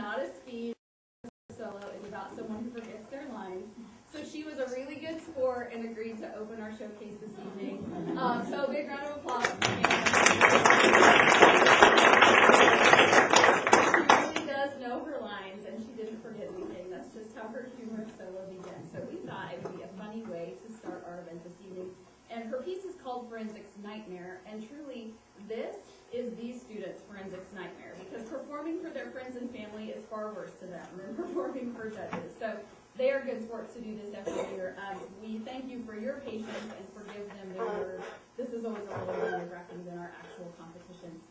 not a speed solo. It's about someone who forgets their lines. So she was a really good sport and agreed to open our showcase this evening. So a big round of applause. She really does know her lines, and she didn't forget anything. That's just how her humorous solo begins. So we thought it would be a funny way to start our event this evening. And her piece is called Forensics Nightmare, and truly, this is these students' forensics nightmare, because performing for their friends and family is far worse to them than performing for judges. So they are good sports to do this every year. We thank you for your patience and forgive them their nerves. This is always a little more nerve-wracking than our actual competitions.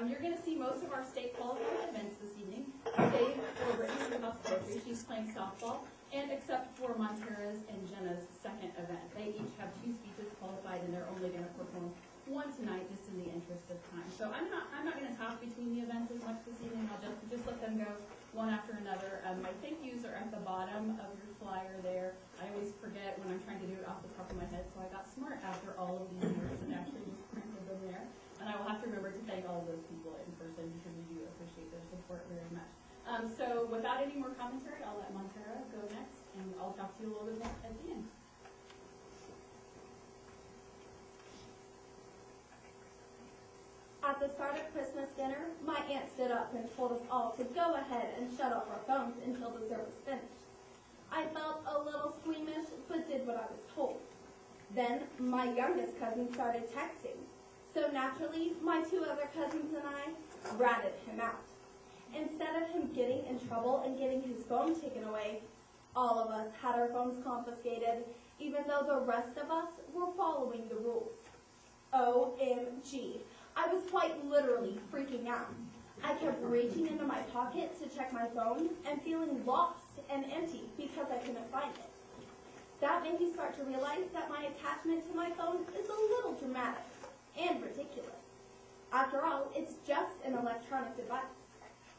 You're going to see most of our state qualified events this evening, save for Brittany's house poetry. She's playing softball, and except for Montera's and Jenna's second event. They each have 2 speeches qualified, and they're only going to perform one tonight, just in the interest of time. So I'm not going to talk between the events as much this evening. I'll just let them go one after another. My thank yous are at the bottom of your flyer there. I always forget when I'm trying to do it off the top of my head, so I got smart after all of these years and actually just printed them there. And I will have to remember to thank all of those people in person, because we do appreciate their support very much. So without any more commentary, I'll let Montera go next, and I'll talk to you a little bit more at the end. At the start of Christmas dinner, my aunt stood up and told us all to go ahead and shut off our phones until dessert was finished. I felt a little squeamish, but did what I was told. Then my youngest cousin started texting. So naturally, my 2 other cousins and I ratted him out. Instead of him getting in trouble and getting his phone taken away, all of us had our phones confiscated, even though the rest of us were following the rules. OMG. I was quite literally freaking out. I kept reaching into my pocket to check my phone and feeling lost and empty because I couldn't find it. That made me start to realize that my attachment to my phone is a little dramatic and ridiculous. After all, it's just an electronic device.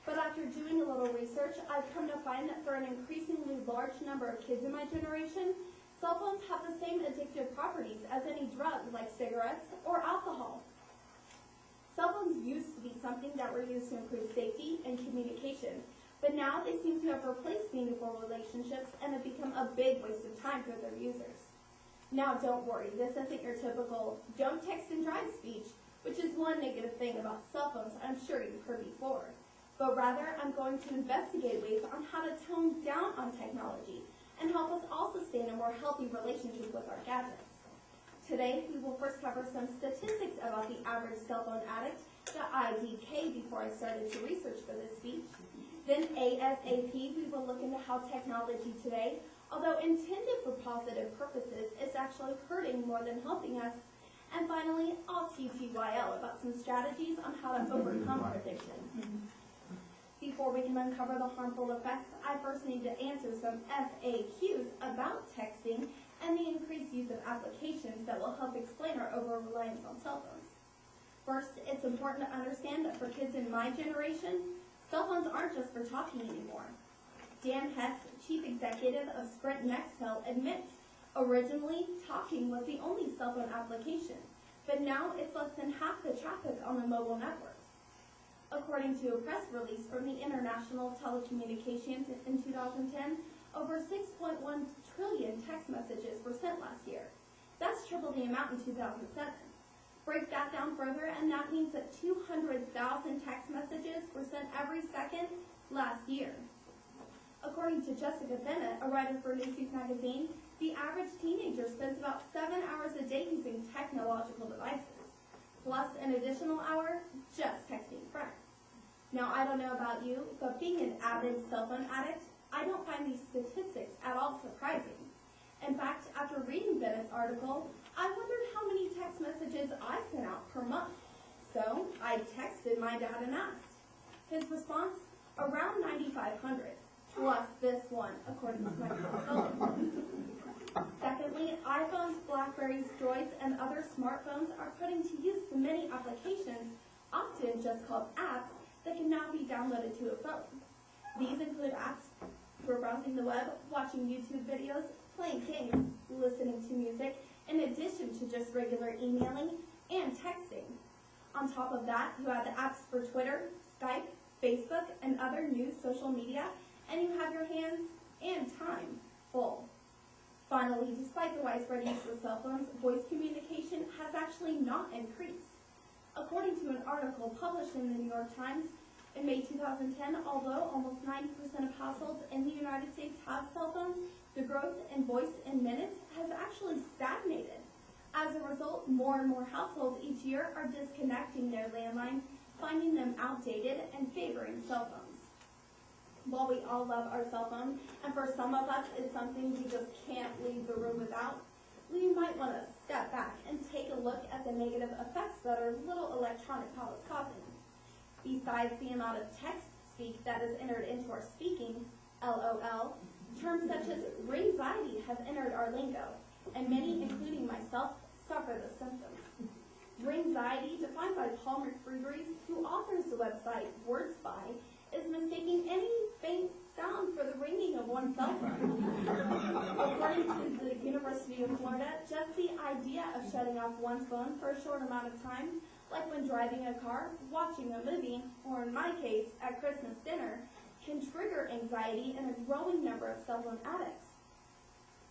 But after doing a little research, I've come to find that for an increasingly large number of kids in my generation, cell phones have the same addictive properties as any drug like cigarettes or alcohol. Cell phones used to be something that were used to improve safety and communication, but now they seem to have replaced meaningful relationships and have become a big waste of time for their users. Now don't worry, this isn't your typical don't text and drive speech, which is one negative thing about cell phones I'm sure you've heard before. But rather, I'm going to investigate ways on how to tone down on technology and help us all sustain a more healthy relationship with our gadgets. Today, we will first cover some statistics about the average cell phone addict, the IDK, before I started to research for this speech. Then ASAP, we will look into how technology today, although intended for positive purposes, is actually hurting more than helping us. And finally, I'll TTYL about some strategies on how to overcome addiction. Before we can uncover the harmful effects, I first need to answer some FAQs about texting and the increased use of applications that will help explain our over-reliance on cell phones. First, it's important to understand that for kids in my generation, cell phones aren't just for talking anymore. Dan Hess, chief executive of Sprint Nextel, admits originally talking was the only cell phone application, but now it's less than half the traffic on the mobile networks. According to a press release from the International Telecommunications in 2010, over 6.1 trillion text messages were sent last year. That's triple the amount in 2007. Break that down further, and that means that 200,000 text messages were sent every second last year. According to Jessica Bennett, a writer for Newsweek magazine, the average teenager spends about 7 hours a day using technological devices, plus an additional hour just texting friends. Now, I don't know about you, but being an avid cell phone addict, I don't find these statistics at all surprising. In fact, after reading Bennett's article, I wondered how many text messages I sent out per month. So I texted my dad and asked. His response, around 9,500, plus this one, according to my phone. Secondly, iPhones, Blackberries, Droids, and other smartphones are putting to use the many applications, often just called apps, that can now be downloaded to a phone. These include apps for browsing the web, watching YouTube videos, playing games, listening to music, in addition to just regular emailing and texting. On top of that, you have the apps for Twitter, Skype, Facebook, and other new social media, and you have your hands and time full. Finally, despite the widespread use of cell phones, voice communication has actually not increased. According to an article published in the New York Times in May 2010, although almost 90% of households in the United States have cell phones, the growth in voice in minutes has actually stagnated. As a result, more and more households each year are disconnecting their landlines, finding them outdated, and favoring cell phones. While we all love our cell phones, and for some of us it's something we just can't leave the room without, we might want to step back and take a look at the negative effects that our little electronic pal is causing. Besides the amount of text speak that is entered into our speaking, LOL, terms such as ringxiety have entered our lingo, and many, including myself, suffer the symptoms. Ringxiety, defined by Paul McFreebury, who authors the website WordSpy, is mistaking any faint sound for the ringing of one's cell phone. According to the University of Florida, just the idea of shutting off one's phone for a short amount of time, like when driving a car, watching a movie, or in my case, at Christmas dinner, can trigger anxiety in a growing number of cell phone addicts.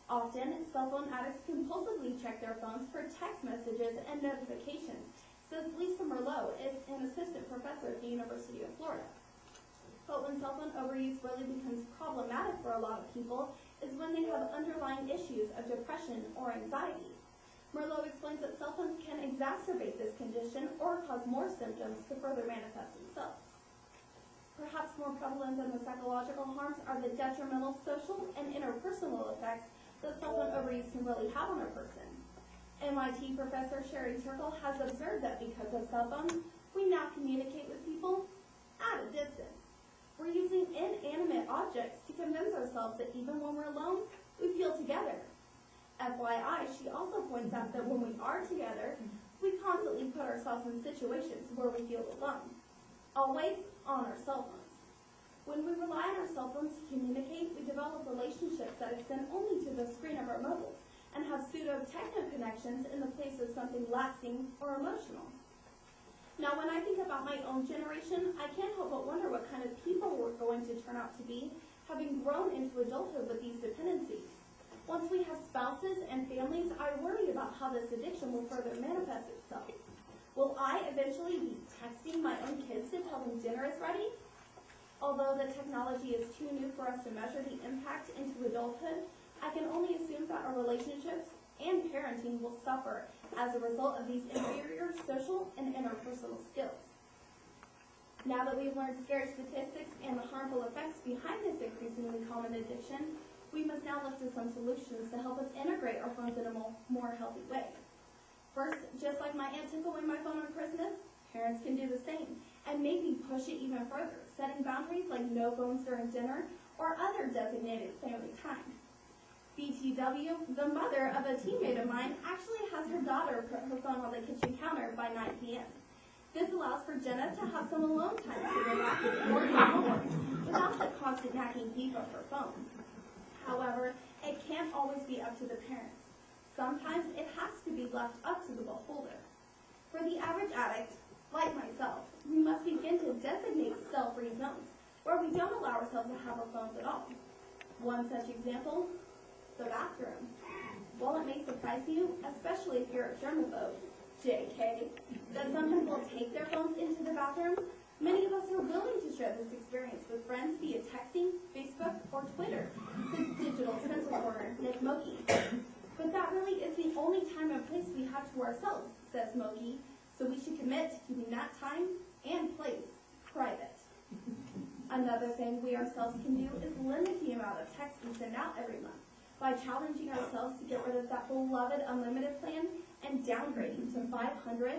Often, cell phone addicts compulsively check their phones for text messages and notifications, says Lisa Merlot, an assistant professor at the University of Florida. But when cell phone overuse really becomes problematic for a lot of people is when they have underlying issues of depression or anxiety. Merlot explains that cell phones can exacerbate this condition or cause more symptoms to further manifest themselves. Perhaps more prevalent than the psychological harms are the detrimental social and interpersonal effects that cell phone overuse can really have on a person. MIT professor Sherry Turkle has observed that because of cell phones, we now communicate with people at a distance. We're using inanimate objects to convince ourselves that even when we're alone, we feel together. FYI, she also points out that when we are together, we constantly put ourselves in situations where we feel alone, always on our cell phones. When we rely on our cell phones to communicate, we develop relationships that extend only to the screen of our mobiles and have pseudo-techno connections in the place of something lasting or emotional. Now, when I think about my own generation, I can't help but wonder what kind of people we're going to turn out to be, having grown into adulthood with these dependencies. Once we have spouses and families, I worry about how this addiction will further manifest itself. Will I eventually be texting my own kids to tell them dinner is ready? Although the technology is too new for us to measure the impact into adulthood, I can only assume that our relationships and parenting will suffer as a result of these inferior social and interpersonal skills. Now that we've learned scary statistics and the harmful effects behind this increasingly common addiction, we must now look to some solutions to help us integrate our phones in a more healthy way. First, just like my aunt took away my phone on Christmas, parents can do the same, and maybe push it even further, setting boundaries like no phones during dinner or other designated family time. BTW, the mother of a teammate of mine, actually has her daughter put her phone on the kitchen counter by 9 p.m. This allows for Jenna to have some alone time to relax or do homework without the constant nagging beep of her phone. However, it can't always be up to the parents. Sometimes it has to be left up to the beholder. For the average addict, like myself, we must begin to designate cell-free zones where we don't allow ourselves to have our phones at all. One such example, the bathroom. While it may surprise you, especially if you're a germaphobe, JK, that some people take their phones into the bathroom, many of us are willing to share this experience with friends via texting, Facebook, or Twitter, says Digital Trends reporter Nick Moki. But that really is the only time and place we have to ourselves, says Moki, so we should commit to keeping that time and place private. Another thing we ourselves can do is limit the amount of text we send out every month by challenging ourselves to get rid of that beloved unlimited plan and downgrading to 500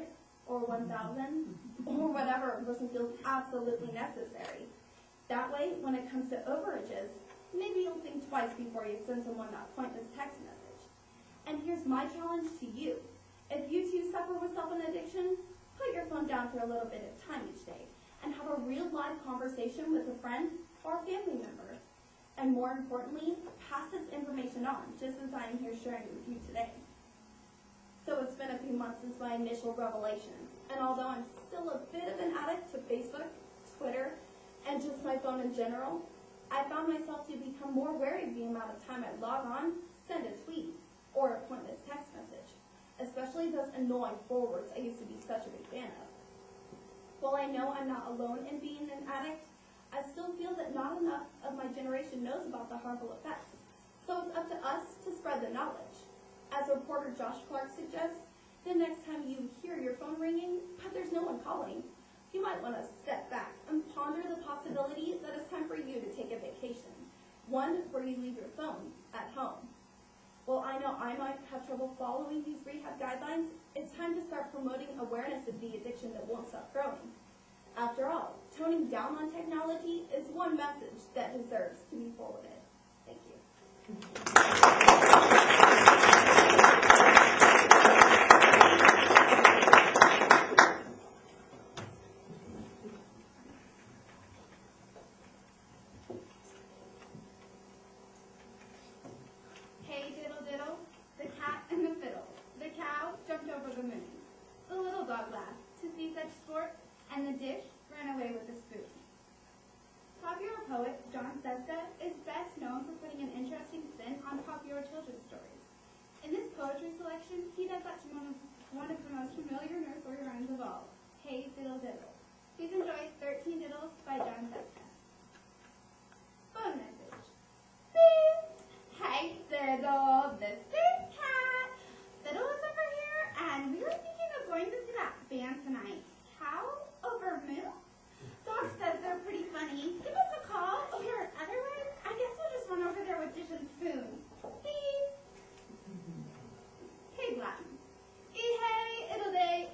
or 1,000 or whatever a person feels absolutely necessary. That way, when it comes to overages, maybe you'll think twice before you send someone that pointless text message. And here's my challenge to you. If you too suffer with cell phone addiction, put your phone down for a little bit of time each day and have a real live conversation with a friend or family member. And more importantly, pass this information on, just as I am here sharing with you today. So it's been a few months since my initial revelation, and although I'm still a bit of an addict to Facebook, Twitter, and just my phone in general, I found myself to become more wary of the amount of time I log on, send a tweet, or a pointless text message, especially those annoying forwards I used to be such a big fan of. While I know I'm not alone in being an addict, I still feel that not enough of my generation knows about the harmful effects. So it's up to us to spread the knowledge. As reporter Josh Clark suggests, the next time you hear your phone ringing, but there's no one calling, you might want to step back and ponder the possibility that it's time for you to take a vacation, one where you leave your phone at home. While I know I might have trouble following these rehab guidelines, it's time to start promoting awareness of the addiction that won't stop growing. After all, toning down on technology is one message that deserves to be forwarded. Thank you. Hey diddle diddle, the cat and the fiddle. The cow jumped over the moon. The little dog laughed to see such sport, and the dish ran away with the spoon. Popular poet John Seska is best known for putting an interesting spin on popular children's stories. In this poetry selection, he does that to one of the most familiar nursery rhymes of all, Hey Diddle Diddle. Please enjoy 13 Diddles by John Seska. Phone message. Beep! Hey Fiddle, this is Cat. Fiddle is over here, and we were thinking of going to see that band tonight. Cow over moon? Doc says they're pretty funny. Give us a call, or otherwise, I guess we'll just run over there with dish and spoon. Beep. Pig Latin. E-hey, it'll day,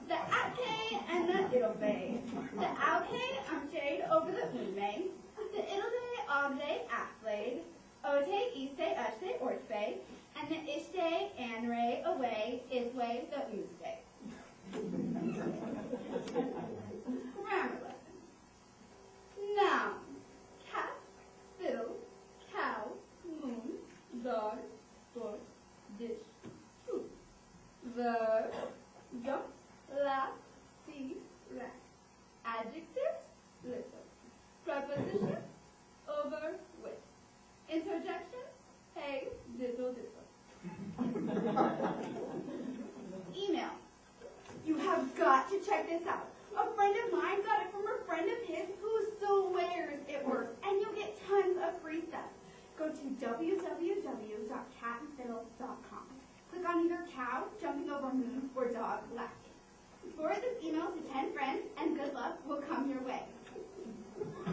the at-hey and the it'll bay. The out-hey, shade over the moon-may. The it'll day, og-day, ass-laid. O-tay, east-day, ush-day, orch-bay. And the ish-day, an-ray, away, is-way, the oos-day. Grammar lesson. Noun. Cat, fiddle, cow, moon, dog, stork, dish, food. Verb. Jump, laugh, see, rat. Adjectives. Listen. Prepositions. Over, with. Interjections. Hey, diddle, diddle. Email. You have got to check this out. A friend of mine got it from a friend of his who swears it works, and you'll get tons of free stuff. Go to www.catandfiddle.com. Click on either cow, jumping over moon, or dog, laughing. Forward this email to 10 friends, and good luck will come your way.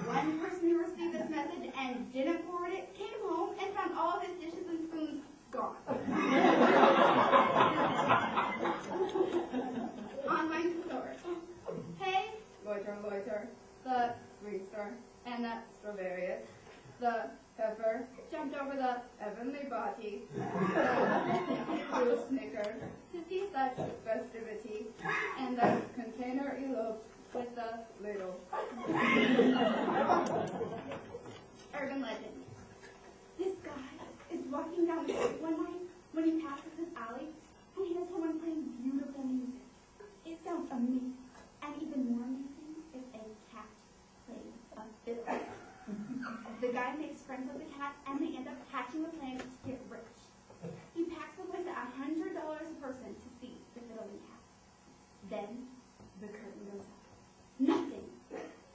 One person who received this message and didn't forward it came home and found all of his dishes and spoons gone. Online store. Hey, loiter, the sweetster, and the strawberries. The pepper jumped over the heavenly body. The blue snicker to see such festivity, and the container eloped with the little. Urban legend. This guy is walking down the street one night when he passes this alley and he hears someone playing beautiful music. It sounds amazing, and even more amazing is a cat playing a fiddle. The guy makes friends with the cat, and they end up hatching a plan to get rich. He packs the place at $100 a person to see the fiddling cat. Then the curtain goes up. Nothing.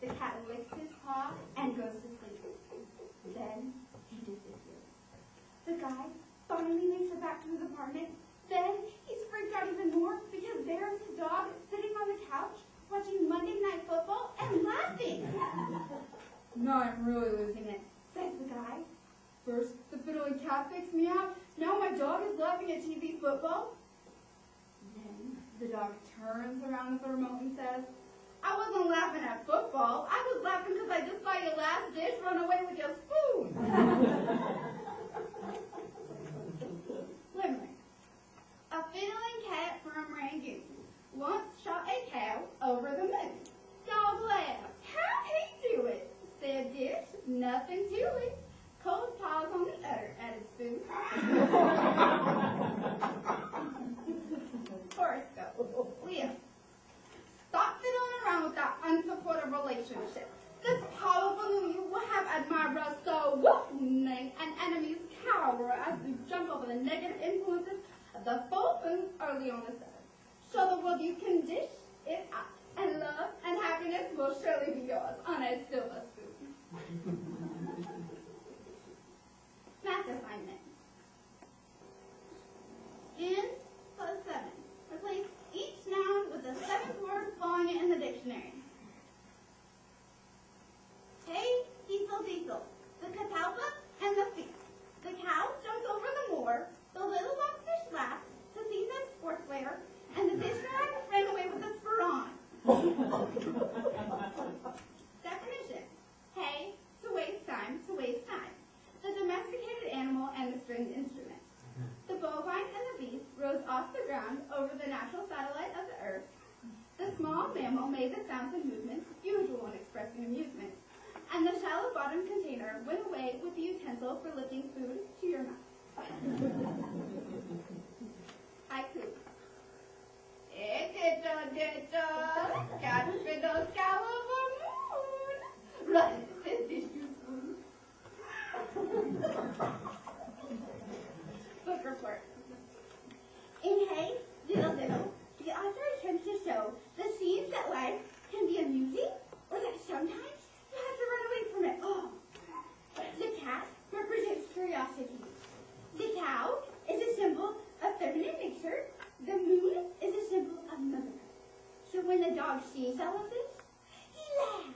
The cat licks his paw and goes to sleep. Then he disappears. The guy finally makes it back to his apartment. Then he's freaked out even more because there's his dog sitting on the couch watching Monday Night Football and laughing. Now I'm really losing it, says the guy. First, the fiddling cat picks me out. Now my dog is laughing at TV football. Then the dog turns around with the remote and says, I wasn't laughing at football. I was laughing because I just saw your last dish run away with your spoon. Limerick. A fiddling cat from Rangoon once shot a cow over the moon. Dog laughed. How'd he do it? Said dish, nothing to it. Cold paws on the udder at his spoon. Horoscope. Leo. Stop fiddling around with that unsupportive relationship. The lightning, and enemies cower as we jump over the negative influences of the full moon early on the 7th. Show the world you can dish it out, and love and happiness will surely be yours on a silver spoon. Math assignment. In plus 7. Replace each noun with the 7th word following it in the dictionary. Hey, diesel, diesel. The catalpa and the feet. The cow jumps over the moor. The little rockfish laughs to see some sportswear. And the fisherman ran away with the spur on. Definition. Hay, to waste time, to waste time. The domesticated animal and the stringed instrument. The bovine and the beast rose off the ground over the natural satellite of the earth. The small mammal made the sounds and movements usual in expressing amusement. And the shallow-bottomed container went away with the utensil for lifting food to your mouth. Haiku. Catch the scowl of a moon. Run, this spoon. Book report. In Hey, Diddle Diddle, the author attempts to show the scenes that life can be amusing, or that sometimes you have to run away from it. Oh. The cat represents curiosity. The cow is a symbol of feminine nature. The moon is a symbol of motherhood. So when the dog sees all of this, he laughs,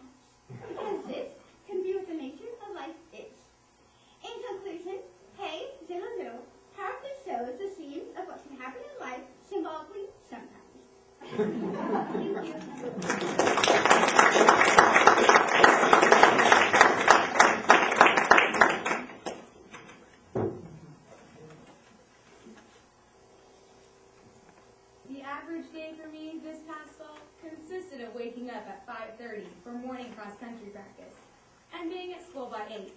because this can be what the nature of life is. In conclusion, Hey, Diddle Diddle powerfully shows the scenes of what can happen in life symbolically sometimes. Thank you. The average day for me this past fall consisted of waking up at 5:30 for morning cross-country practice and being at school by 8.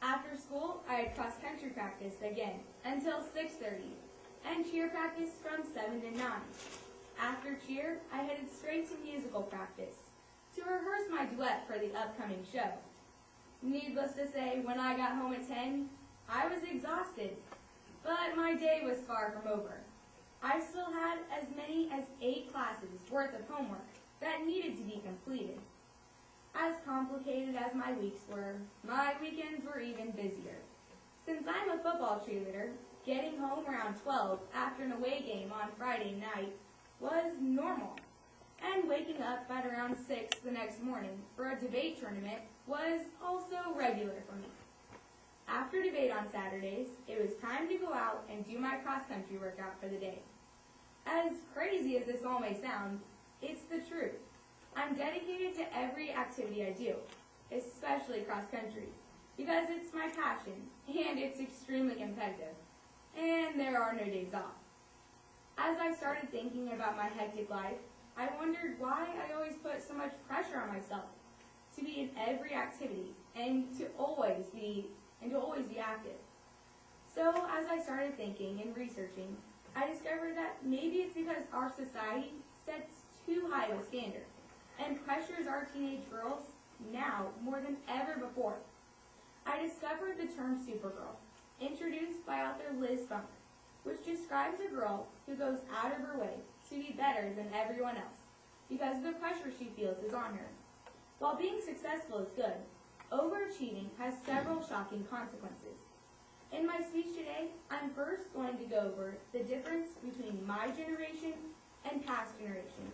After school, I had cross-country practice again until 6:30 and cheer practice from 7 to 9. After cheer, I headed straight to musical practice to rehearse my duet for the upcoming show. Needless to say, when I got home at 10, I was exhausted, but my day was far from over. I still had as many as 8 classes worth of homework that needed to be completed. As complicated as my weeks were, my weekends were even busier. Since I'm a football cheerleader, getting home around 12 after an away game on Friday night was normal, and waking up at around 6 the next morning for a debate tournament was also regular for me. After debate on Saturdays, it was time to go out and do my cross-country workout for the day. As crazy as this all may sound, it's the truth. I'm dedicated to every activity I do, especially cross-country, because it's my passion and it's extremely competitive, and there are no days off. As I started thinking about my hectic life, I wondered why I always put so much pressure on myself to be in every activity and to always be active. So as I started thinking and researching, I discovered that maybe it's because our society sets too high of a standard and pressures our teenage girls now more than ever before. I discovered the term Supergirl, introduced by author Liz Funk, which describes a girl who goes out of her way to be better than everyone else because the pressure she feels is on her. While being successful is good, overachieving has several shocking consequences. In my speech today, I'm first going to go over the difference between my generation and past generations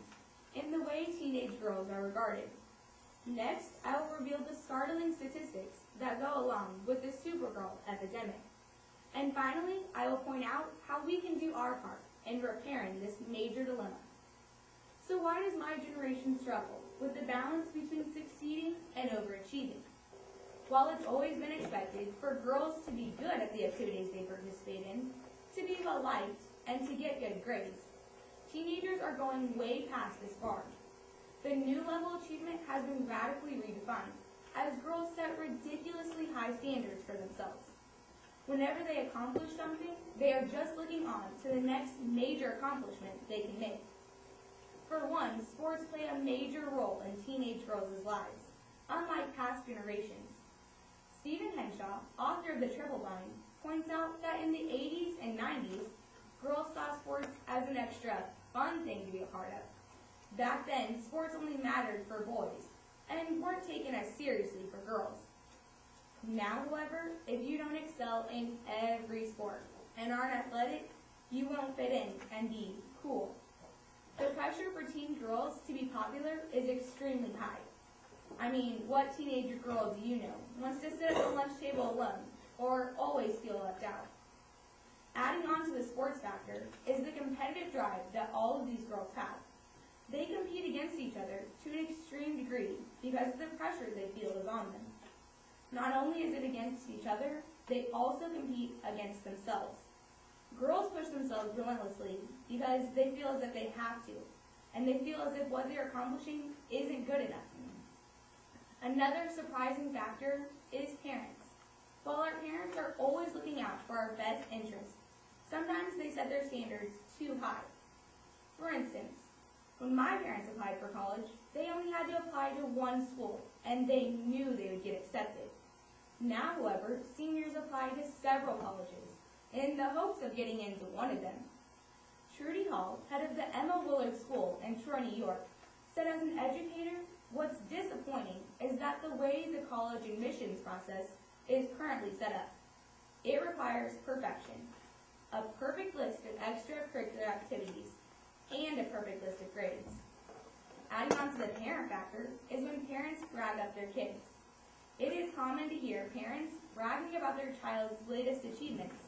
in the way teenage girls are regarded. Next, I will reveal the startling statistics that go along with the Supergirl epidemic. And finally, I will point out how we can do our part in repairing this major dilemma. So why does my generation struggle with the balance between succeeding and overachieving? While it's always been expected for girls to be good at the activities they participate in, to be well-liked, and to get good grades, teenagers are going way past this bar. The new level achievement has been radically redefined, as girls set ridiculously high standards for themselves. Whenever they accomplish something, they are just looking on to the next major accomplishment they can make. For one, sports play a major role in teenage girls' lives, unlike past generations. Stephen Henshaw Crenshaw, author of The Triple Bind, points out that in the 80s and 90s, girls saw sports as an extra fun thing to be a part of. Back then, sports only mattered for boys and weren't taken as seriously for girls. Now, however, if you don't excel in every sport and aren't athletic, you won't fit in and be cool. The pressure for teen girls to be popular is extremely high. I mean, what teenager girl do you know wants to sit at the lunch table alone or always feel left out? Adding on to the sports factor is the competitive drive that all of these girls have. They compete against each other to an extreme degree because of the pressure they feel is on them. Not only is it against each other, they also compete against themselves. Girls push themselves relentlessly because they feel as if they have to, and they feel as if what they're accomplishing isn't good enough. Another surprising factor is parents. While our parents are always looking out for our best interests, sometimes they set their standards too high. For instance, when my parents applied for college, they only had to apply to one school, and they knew they would get accepted. Now, however, seniors apply to several colleges in the hopes of getting into one of them. Trudy Hall, head of the Emma Willard School in Troy, New York, said as an educator, what's disappointing is that the way the college admissions process is currently set up. It requires perfection, a perfect list of extracurricular activities, and a perfect list of grades. Adding on to the parent factor is when parents brag up their kids. It is common to hear parents bragging about their child's latest achievements,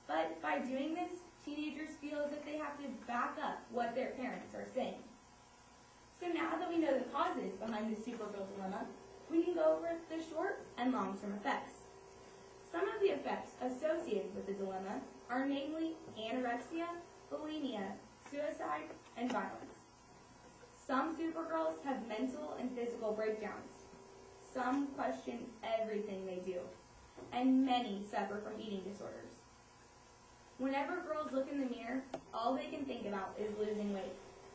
but by doing this, teenagers feel as if they have to back up what their parents are saying. So now that we know the causes behind the Supergirl dilemma, we can go over the short and long-term effects. Some of the effects associated with the dilemma are namely anorexia, bulimia, suicide, and violence. Some Supergirls have mental and physical breakdowns. Some question everything they do, and many suffer from eating disorders. Whenever girls look in the mirror, all they can think about is losing weight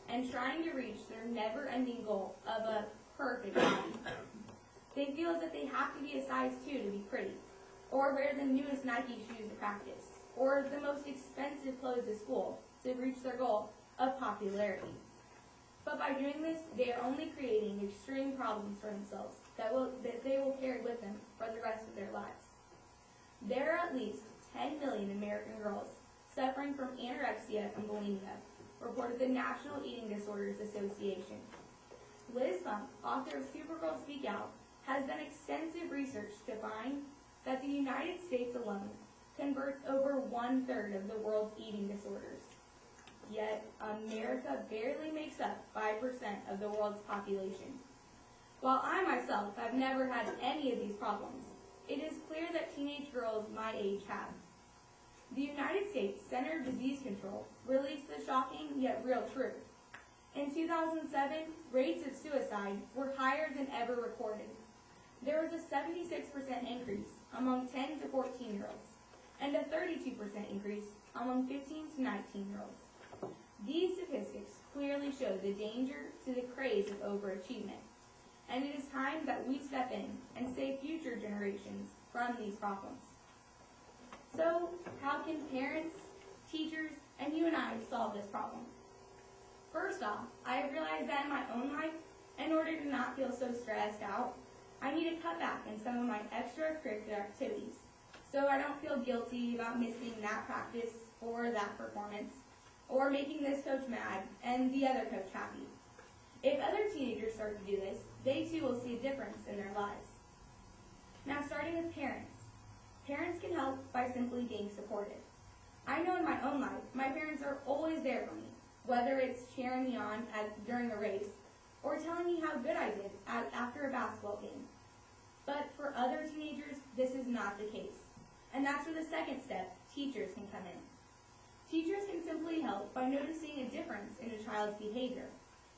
and trying to reach their never-ending goal of a perfect body. They feel as if they have to be a size 2 to be pretty, or wear the newest Nike shoes to practice, or the most expensive clothes to school to reach their goal of popularity. But by doing this, they are only creating extreme problems for themselves that they will carry with them for the rest of their lives. There are at least 10 million American girls suffering from anorexia and bulimia, reported the National Eating Disorders Association. Liz Funk, author of Supergirl Speak Out, has done extensive research to find that the United States alone converts over 1/3 of the world's eating disorders. Yet, America barely makes up 5% of the world's population. While I myself have never had any of these problems, it is clear that teenage girls my age have. The United States Center of Disease Control released the shocking yet real truth. In 2007, rates of suicide were higher than ever recorded. There was a 76% increase among 10 to 14-year-olds, and a 32% increase among 15 to 19-year-olds. These statistics clearly show the danger to the craze of overachievement, and it is time that we step in and save future generations from these problems. So, how can parents, teachers, and you and I solve this problem? First off, I have realized that in my own life, in order to not feel so stressed out, I need to cut back in some of my extracurricular activities, so I don't feel guilty about missing that practice or that performance, or making this coach mad and the other coach happy. If other teenagers start to do this, they too will see a difference in their lives. Now, starting with parents. Parents can help by simply being supportive. I know in my own life, my parents are always there for me, whether it's cheering me on during a race or telling me how good I did after a basketball game. But for other teenagers, this is not the case. And that's where the second step, teachers, can come in. Teachers can simply help by noticing a difference in a child's behavior.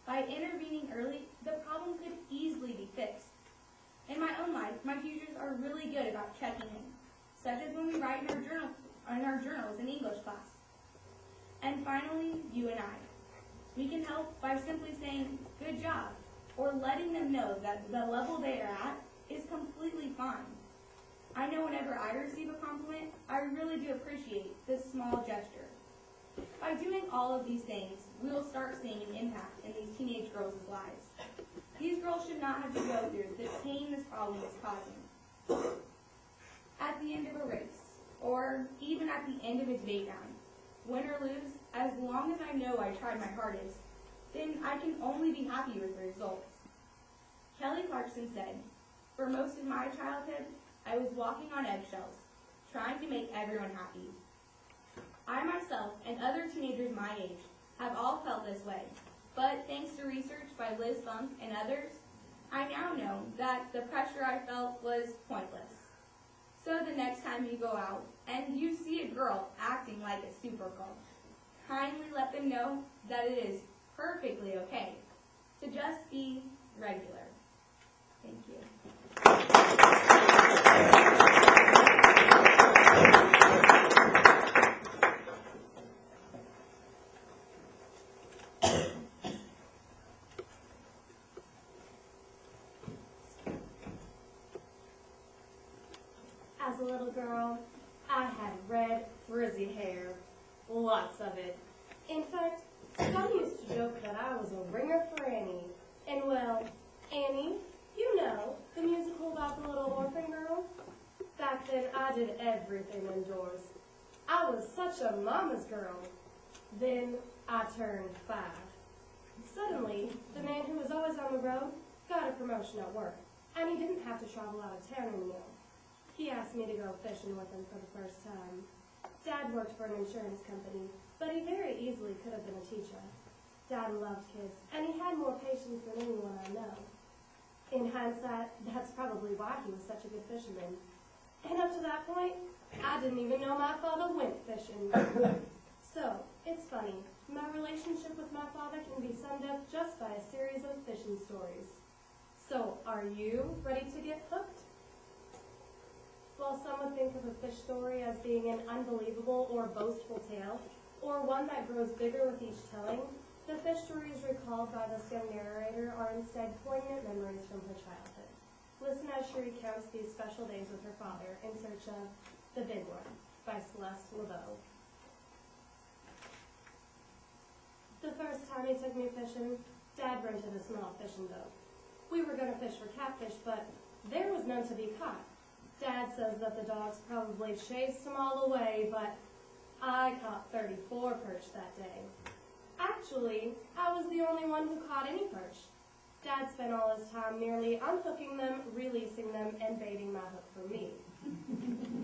By intervening early, the problem could easily be fixed. In my own life, my teachers are really good about checking in, such as when we write in our journals in English class. And finally, you and I. We can help by simply saying, good job, or letting them know that the level they are at is completely fine. I know whenever I receive a compliment, I really do appreciate this small gesture. By doing all of these things, we will start seeing an impact in these teenage girls' lives. These girls should not have to go through the pain this problem is causing. At the end of a race, or even at the end of a debate round, win or lose, as long as I know I tried my hardest, then I can only be happy with the results. Kelly Clarkson said, "For most of my childhood, I was walking on eggshells, trying to make everyone happy. I myself and other teenagers my age have all felt this way, but thanks to research by Liz Funk and others, I now know that the pressure I felt was pointless. So the next time you go out and you see a girl acting like a supergirl, kindly let them know that it is perfectly okay to just be regular." Thank you. As a little girl, I had red, frizzy hair. Lots of it. In fact, some used to joke that I was a ringer for Annie. And well, Annie, you know, the musical about the little orphan girl? Back then, I did everything indoors. I was such a mama's girl. Then I turned 5. Suddenly, the man who was always on the road got a promotion at work, and he didn't have to travel out of town anymore. He asked me to go fishing with him for the first time. Dad worked for an insurance company, but he very easily could have been a teacher. Dad loved kids, and he had more patience than anyone I know. In hindsight, that's probably why he was such a good fisherman. And up to that point, I didn't even know my father went fishing. So, it's funny, my relationship with my father can be summed up just by a series of fishing stories. So, are you ready to get hooked? While some would think of a fish story as being an unbelievable or boastful tale, or one that grows bigger with each telling, the fish stories recalled by this young narrator are instead poignant memories from her childhood. Listen as she recounts these special days with her father in search of The Big One by Celeste LeBeau. The first time he took me fishing, Dad rented a small fishing boat. We were going to fish for catfish, but there was none to be caught. Dad says that the dogs probably chased them all away, but I caught 34 perch that day. Actually, I was the only one who caught any perch. Dad spent all his time merely unhooking them, releasing them, and baiting my hook for me.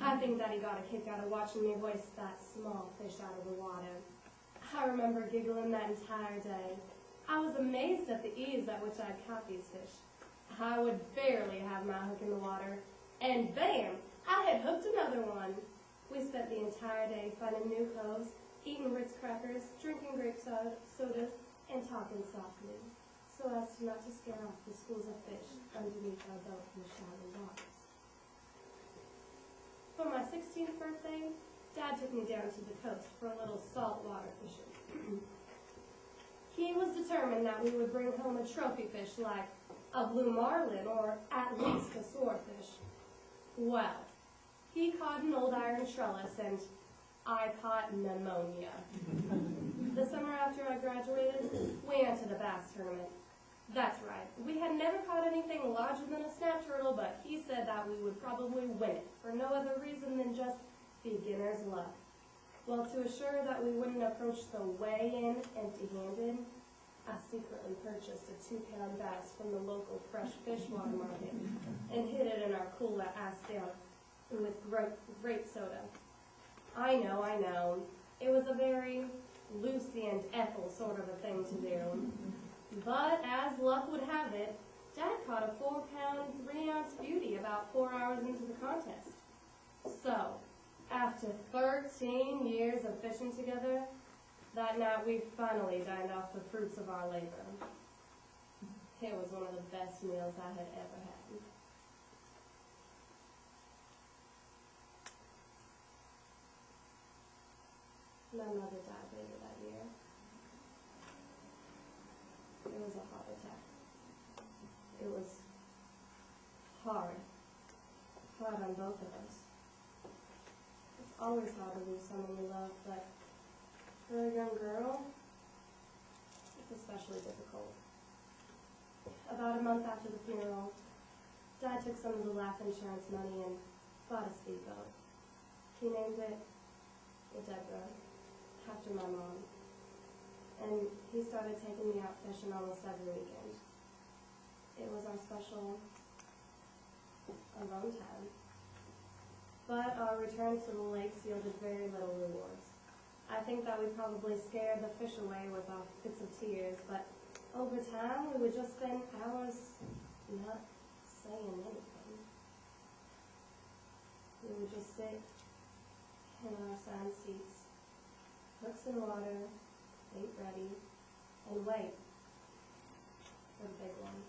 I think that he got a kick out of watching me hoist that small fish out of the water. I remember giggling that entire day. I was amazed at the ease at which I'd caught these fish. I would barely have my hook in the water, and bam, I had hooked another one. We spent the entire day finding new coves, eating Ritz crackers, drinking grape sodas, and talking softly, so as to not to scare off the schools of fish underneath our boat in the shallow waters. For my 16th birthday, Dad took me down to the coast for a little saltwater fishing. He was determined that we would bring home a trophy fish like a blue marlin or at least a swordfish. Well, he caught an old iron trellis and I caught pneumonia. The summer after I graduated, we entered a bass tournament. That's right, we had never caught anything larger than a snap turtle, but he said that we would probably win it for no other reason than just beginner's luck. Well, to assure that we wouldn't approach the weigh-in empty-handed, I secretly purchased a 2-pound bass from the local fresh fish water market and hid it in our cooler iced down with grape soda. I know. It was a very Lucy and Ethel sort of a thing to do. But as luck would have it, Dad caught a 4-pound, 3-ounce beauty about 4 hours into the contest. So, after 13 years of fishing together, that night we finally dined off the fruits of our labor. It was one of the best meals I had ever had. My mother died later that year. It was a heart attack. It was hard on both of us. always hard to lose someone we love, but for a young girl, it's especially difficult. About a month after the funeral, Dad took some of the life insurance money and bought a speedboat. He named it Deborah, after my mom. And he started taking me out fishing almost every weekend. It was our special alone time. But our return to the lakes yielded very little rewards. I think that we probably scared the fish away with our fits of tears, but over time we would just spend hours not saying anything. We would just sit in our assigned seats, hooks in water, bait ready, and wait for the big one.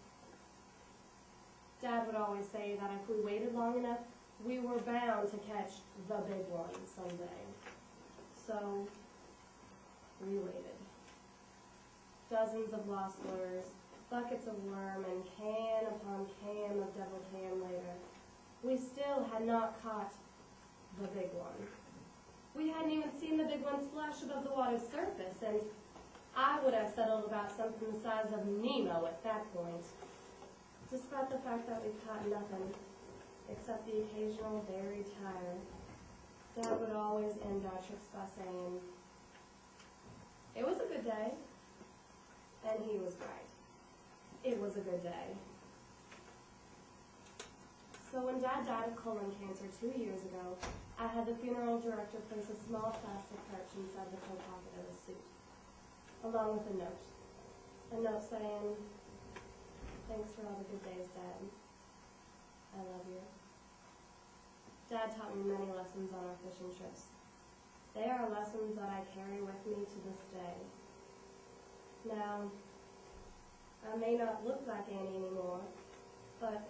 Dad would always say that if we waited long enough, we were bound to catch the big one someday. So we waited. Dozens of lost lures, buckets of worm, and can upon can of deviled ham later, we still had not caught the big one. We hadn't even seen the big one splash above the water's surface, and I would have settled about something the size of Nemo at that point. Despite the fact that we caught nothing, except the occasional buried tire, Dad would always end our trips by saying, "It was a good day." And he was right. It was a good day. So when Dad died of colon cancer 2 years ago, I had the funeral director place a small plastic pouch inside the coat pocket of his suit, along with a note. A note saying, "Thanks for all the good days, Dad. I love you." Dad taught me many lessons on our fishing trips. They are lessons that I carry with me to this day. Now, I may not look like Annie anymore, but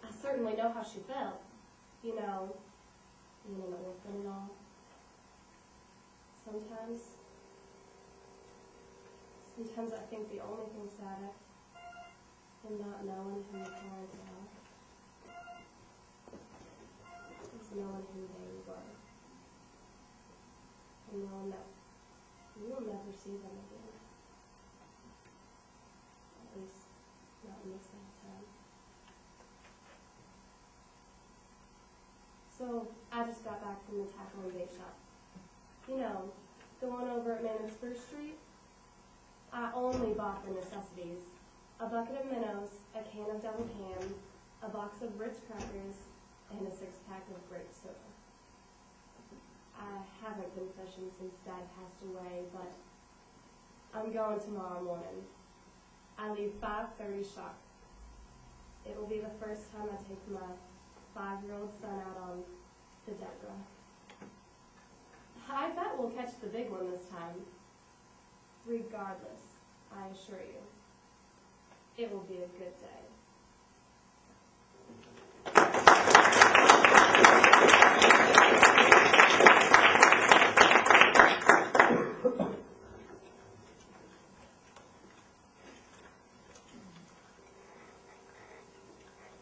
I certainly know how she felt. You know, being an orphan and all. Sometimes I think the only thing sadder than not knowing who your parents are is knowing who they were. And knowing that you will never see them again. At least not in this lifetime. So I just got back from the tackle and bait shop. You know, the one over at Mammoth Spruce Street. I only bought the necessities. A bucket of minnows, a can of deviled ham, a box of Ritz crackers, and a 6-pack of grape soda. I haven't been fishing since Dad passed away, but I'm going tomorrow morning. I leave 5:30 sharp. It will be the first time I take my 5-year-old son out on the Deborah. I bet we'll catch the big one this time. Regardless, I assure you, it will be a good day.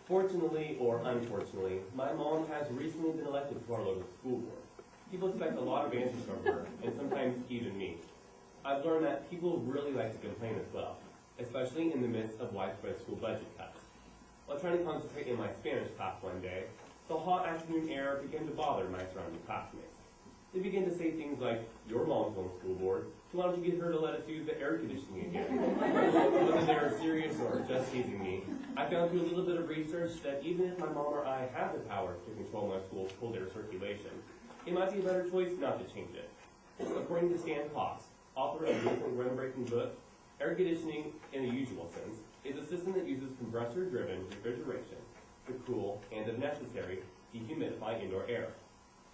Fortunately or unfortunately, my mom has recently been elected to our local school board. People expect a lot of answers from her, and sometimes even me. I've learned that people really like to complain as well, especially in the midst of widespread school budget cuts. While trying to concentrate in my Spanish class one day, the hot afternoon air began to bother my surrounding classmates. They began to say things like, "Your mom's on the school board, so why don't you get her to let us use the air conditioning again?" Whether they were serious or just teasing me, I found through a little bit of research that even if my mom or I have the power to control my school's cold air circulation, it might be a better choice not to change it. According to Stan Cox, author of the groundbreaking book, air conditioning, in the usual sense, is a system that uses compressor-driven refrigeration to cool and, if necessary, dehumidify indoor air.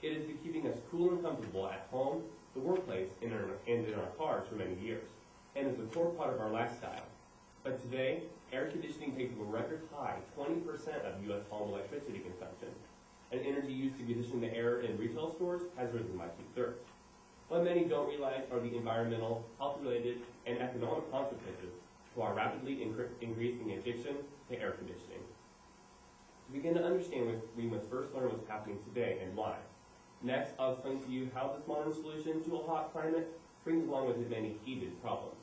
It has been keeping us cool and comfortable at home, the workplace, and in our cars for many years, and is a core part of our lifestyle. But today, air conditioning takes a record high 20% of U.S. home electricity consumption, and energy used to condition the air in retail stores has risen by 2/3. What many don't realize are the environmental, health-related, and economic consequences to our rapidly increasing addiction to air conditioning. To begin to understand, we must first learn what's happening today and why. Next, I'll explain to you how this modern solution to a hot climate brings along with it many heated problems.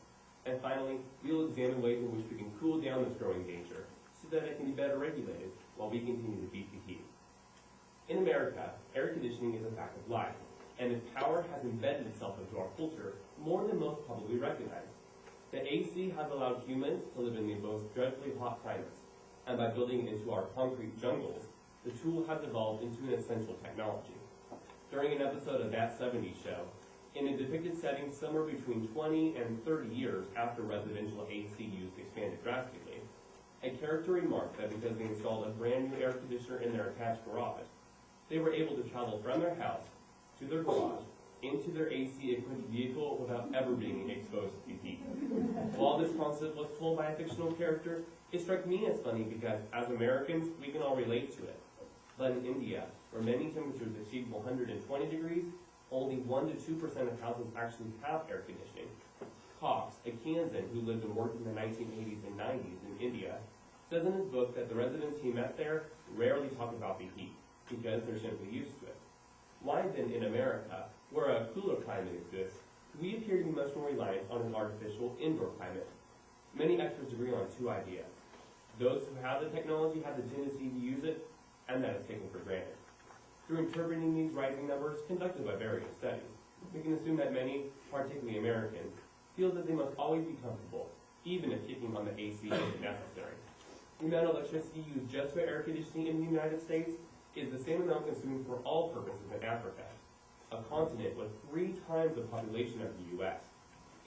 And finally, we'll examine ways in which we can cool down this growing danger so that it can be better regulated while we continue to beat the heat. In America, air conditioning is a fact of life, and its power has embedded itself into our culture more than most probably recognize. The AC has allowed humans to live in the most dreadfully hot climates, and by building it into our concrete jungles, the tool has evolved into an essential technology. During an episode of That 70s Show, in a depicted setting somewhere between 20 and 30 years after residential AC use expanded drastically, a character remarked that because they installed a brand new air conditioner in their attached garage, they were able to travel from their house to their garage into their AC-equipped vehicle without ever being exposed to heat. While this concept was told by a fictional character, it struck me as funny because, as Americans, we can all relate to it. But in India, where many temperatures exceed 120 degrees, only 1 to 2% of houses actually have air conditioning. Cox, a Kansan who lived and worked in the 1980s and 90s in India, says in his book that the residents he met there rarely talk about the heat because they're simply used to it. Why then in America, where a cooler climate exists, do we appear to be much more reliant on an artificial indoor climate? Many experts agree on two ideas. Those who have the technology have the tendency to use it, and that is taken for granted. Through interpreting these rising numbers conducted by various studies, we can assume that many, particularly Americans, feel that they must always be comfortable, even if kicking on the AC isn't necessary. The amount of electricity used just for air conditioning in the United States is the same amount consumed for all purposes in Africa, a continent with 3 times the population of the U.S.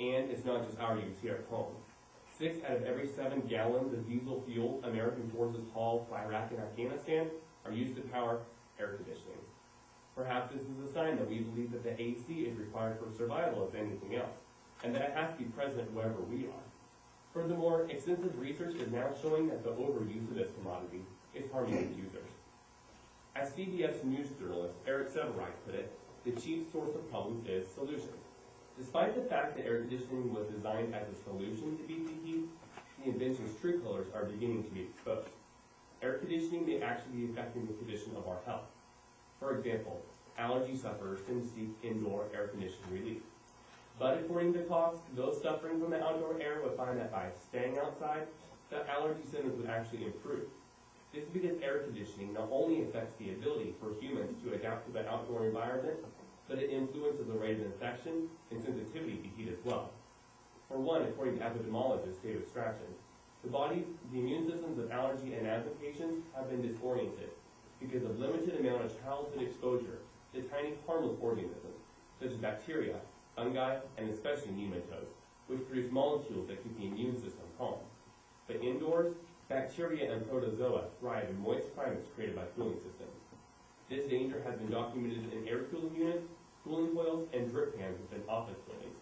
And it's not just our use here at home. 6 out of every 7 gallons of diesel fuel American forces haul to Iraq and Afghanistan are used to power air conditioning. Perhaps this is a sign that we believe that the AC is required for survival as anything else, and that it has to be present wherever we are. Furthermore, extensive research is now showing that the overuse of this commodity is harming its users. As CBS News journalist Eric Severide put it, the chief source of problems is solutions. Despite the fact that air conditioning was designed as a solution to beat the heat, the invention's true colors are beginning to be exposed. Air conditioning may actually be affecting the condition of our health. For example, allergy sufferers can seek indoor air conditioning relief. But according to Cox, those suffering from the outdoor air would find that by staying outside, the allergy symptoms would actually improve. This is because air conditioning not only affects the ability for humans to adapt to the outdoor environment, but it influences the rate of infection and sensitivity to heat as well. For one, according to epidemiologist David Strachan, the immune systems of allergy and asthma patients have been disoriented because of limited amount of childhood exposure to tiny harmless organisms, such as bacteria, fungi, and especially nematodes, which produce molecules that keep the immune system calm. But indoors, bacteria and protozoa thrive in moist climates created by cooling systems. This danger has been documented in air cooling units, cooling coils, and drip fans within office buildings.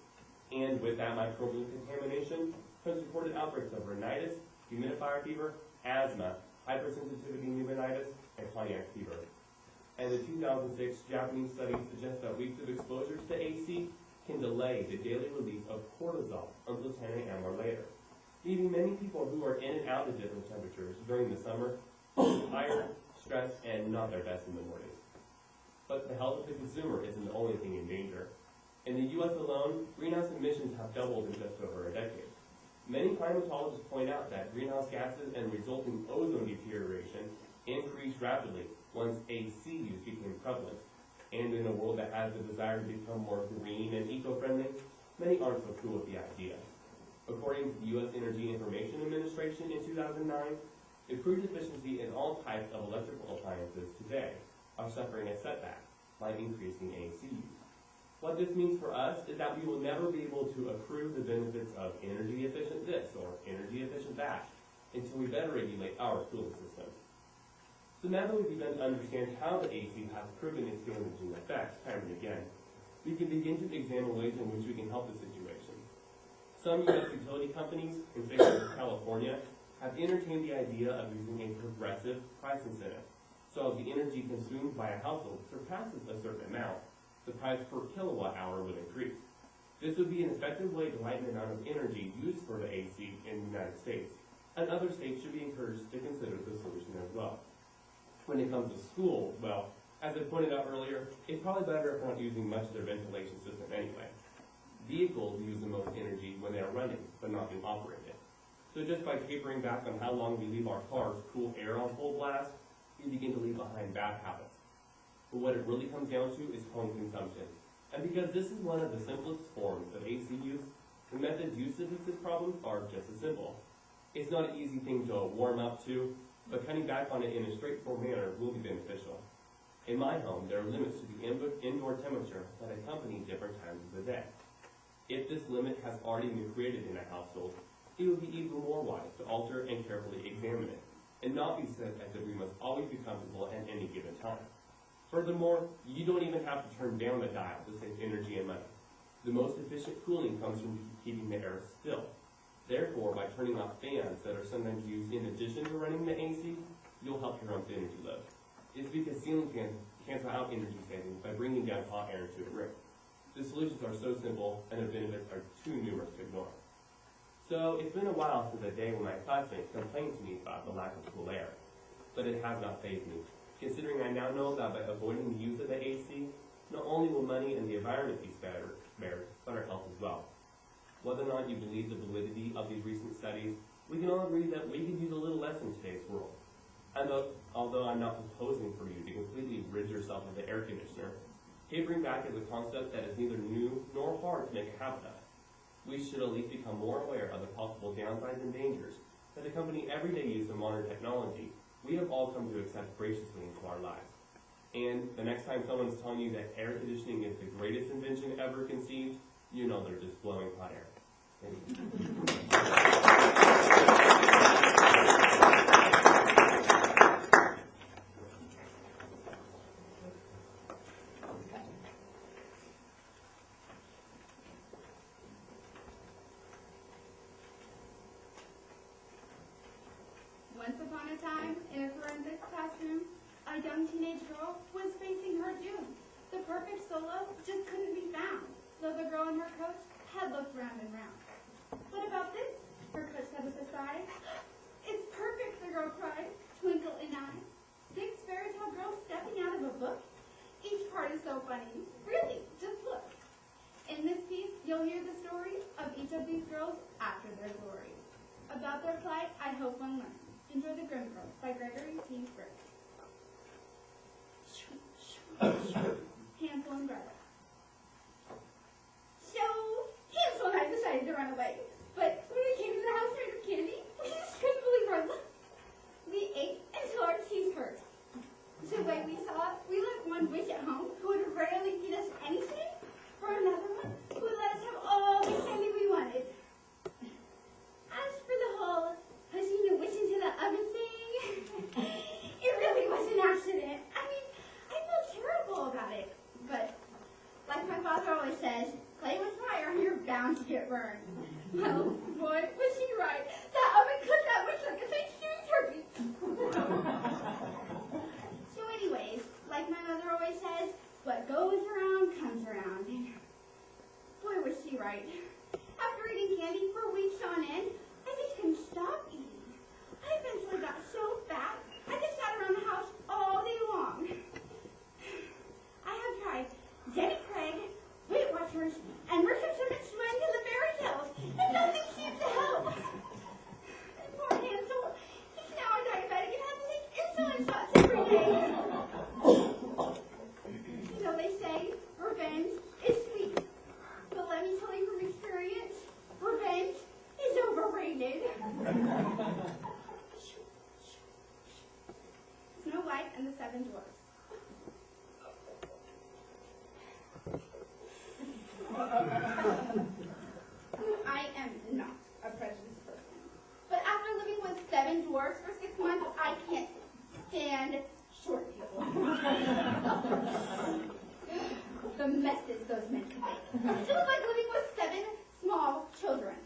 And with that microbial contamination, comes reported outbreaks of rhinitis, humidifier fever, asthma, hypersensitivity pneumonitis, and cognac fever. And the 2006 Japanese study suggests that weeks of exposure to the AC can delay the daily release of cortisol until 10 a.m. or later, leaving many people who are in and out of different temperatures during the summer tired, stressed, and not their best in the mornings. But the health of the consumer isn't the only thing in danger. In the U.S. alone, greenhouse emissions have doubled in just over a decade. Many climatologists point out that greenhouse gases and resulting ozone deterioration increased rapidly once AC use became prevalent. And in a world that has the desire to become more green and eco-friendly, many aren't so cool with the idea. According to the U.S. Energy Information Administration in 2009, improved efficiency in all types of electrical appliances today are suffering a setback by increasing AC use. What this means for us is that we will never be able to accrue the benefits of energy efficient this or energy efficient that until we better regulate our cooling systems. So now that we've begun to understand how the AC has proven its damaging effects time and again, we can begin to examine ways in which we can help the situation. Some U.S. utility companies in states like California have entertained the idea of using a progressive price incentive. So as the energy consumed by a household surpasses a certain amount, the price per kilowatt hour would increase. This would be an effective way to lighten the amount of energy used for the AC in the United States, and other states should be encouraged to consider this solution as well. When it comes to school, well, As I pointed out earlier, it's probably better if we're not using much of their ventilation system anyway. Vehicles use the most energy when they are running, but not being operated. So just by tapering back on how long we leave our cars cool air on full blast, we begin to leave behind bad habits. But what it really comes down to is home consumption. And because this is one of the simplest forms of AC use, the methods used to fix this problem are just as simple. It's not an easy thing to warm up to, but cutting back on it in a straightforward manner will be beneficial. In my home, there are limits to the indoor temperature that accompany different times of the day. If this limit has already been created in a household, it would be even more wise to alter and carefully examine it, and not be set as if we must always be comfortable at any given time. Furthermore, you don't even have to turn down the dial to save energy and money. The most efficient cooling comes from keeping the air still. Therefore, by turning off fans that are sometimes used in addition to running the AC, you'll help your own energy load. It's because ceiling fans cancel out energy savings by bringing down hot air into a room. The solutions are so simple, and the benefits are too numerous to ignore. So, it's been a while since the day when my classmates complained to me about the lack of cool air, but it has not fazed me, considering I now know that by avoiding the use of the AC, not only will money and the environment be spared, but our health as well. Whether or not you believe the validity of these recent studies, we can all agree that we could use a little less in today's world. And although I'm not proposing for you to completely rid yourself of the air conditioner, tapering back is a concept that is neither new nor hard to make a habit of. We should at least become more aware of the possible downsides and dangers that accompany everyday use of modern technology we have all come to accept graciously into our lives. And the next time someone's telling you that air conditioning is the greatest invention ever conceived, you know they're just blowing hot air. Once upon a time, in a forensics classroom, a young teenage girl was facing her doom. The perfect solo just couldn't be found, though the girl and her coach had looked round and round. What about this? Her coach said with a sigh. It's perfect, the girl cried, twinkle in eye. 6 fairy tale girls stepping out of a book? Each part is so funny. Really, just look. In this piece, you'll hear the story of each of these girls after their glory. About their plight, I hope one learns. Enjoy the Grimm Girls by Gregory T. Frick. Hansel and Gretel. So, Hansel and I decided to run away. But when we came to the house made of candy, we just couldn't believe our luck. We ate until our teeth hurt. So when we saw it, we left one witch at home who would rarely feed us anything, for another one who would let us have all the candy we wanted. As for the whole pushing the witch into the oven thing, it really was an accident. I mean, I feel terrible about it. But, like my father always says, play with fire and you're bound to get burned. Well, boy, was he right. That oven cooked that witch like a Thanksgiving turkey. So anyways, like my mother always says, what goes around comes around. And boy, was she right. After eating candy for weeks on end, I just couldn't stop eating. I eventually got so fat, I just sat around the house all day long. I have tried Jenny Craig, Weight Watchers, and Mercer Simmon's Swing to the Fairy Tales, and nothing seems to help. And poor Hansel, he's now a diabetic and has to take insulin shots every day. You know, they say revenge is sweet, but let me tell you from experience, revenge is overrated. Snow White and the 7 Dwarfs. I am not a prejudiced person, but after living with 7 dwarfs for 6 months, I can't stand short people. The messes those men can make. It was like living with 7 small children.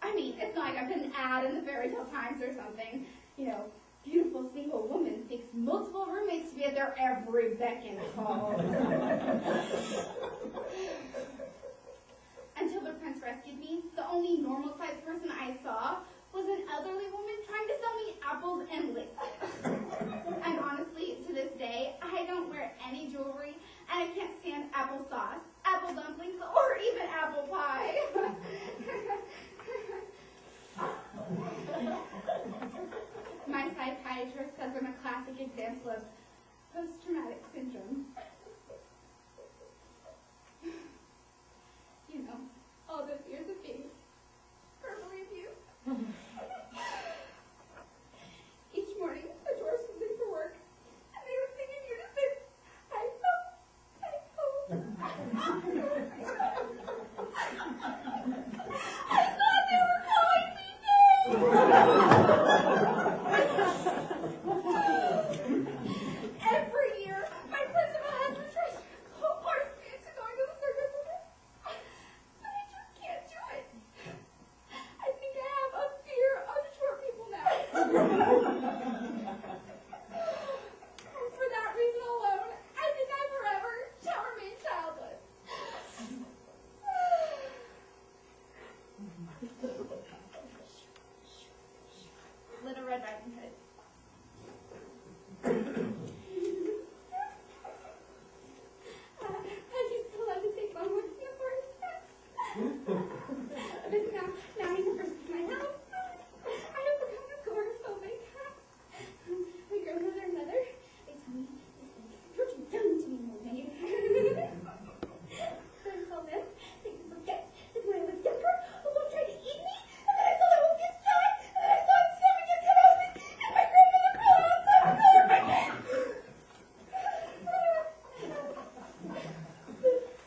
I mean, it's not like I've been an ad in the Fairy Tale Times or something. You know, beautiful single woman thinks multiple roommates to be at their every beck and call. Until the prince rescued me, the only normal-sized person I saw was an elderly woman trying to sell me apples and lips. And honestly, to this day, I classic example of post-traumatic syndrome. You know, all those years of being verbally abused. Each morning, the doors would leave for work, and they would sing in unison, I hope, I hope. I thought they were calling me names. Every year, my principal has retracted forced me into going to the circus with him. But I just can't do it. I think I have a fear of short people now. And for that reason alone, I think I forever shall remain childless. Little Red Riding Hood. I used to love to take my horse to the forest. But now he never sees my house. I have become agoraphobic. My grandmother and mother, they tell me, you're too young to be moving. So I tell them, they can forget that when I was younger, a wolf tried to eat me, and then I saw the wolf get shot, and then I saw its stomach get cut open, and my grandmother crawled outside and covered my head.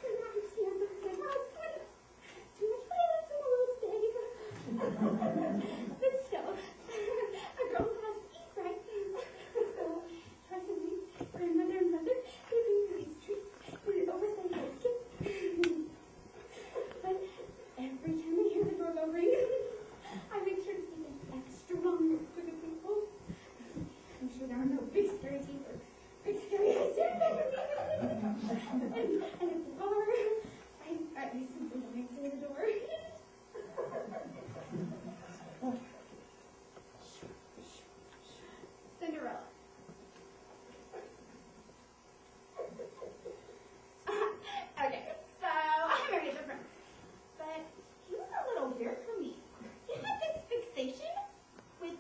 And now I'm standing in my house. Too much violence in a little state. But still, a girl has to eat right. So, presently, grandmother and mother, they bring me these treats in an oversized basket. But every time I hear the doorbell ring, I make sure to keep it extra long for the people. I'm sure there are no big scary teeth or big scary eyes. And if there are, I at least simply don't answer the door. Cinderella. Okay, so I married a prince, but he was a little weird for me. He had this fixation with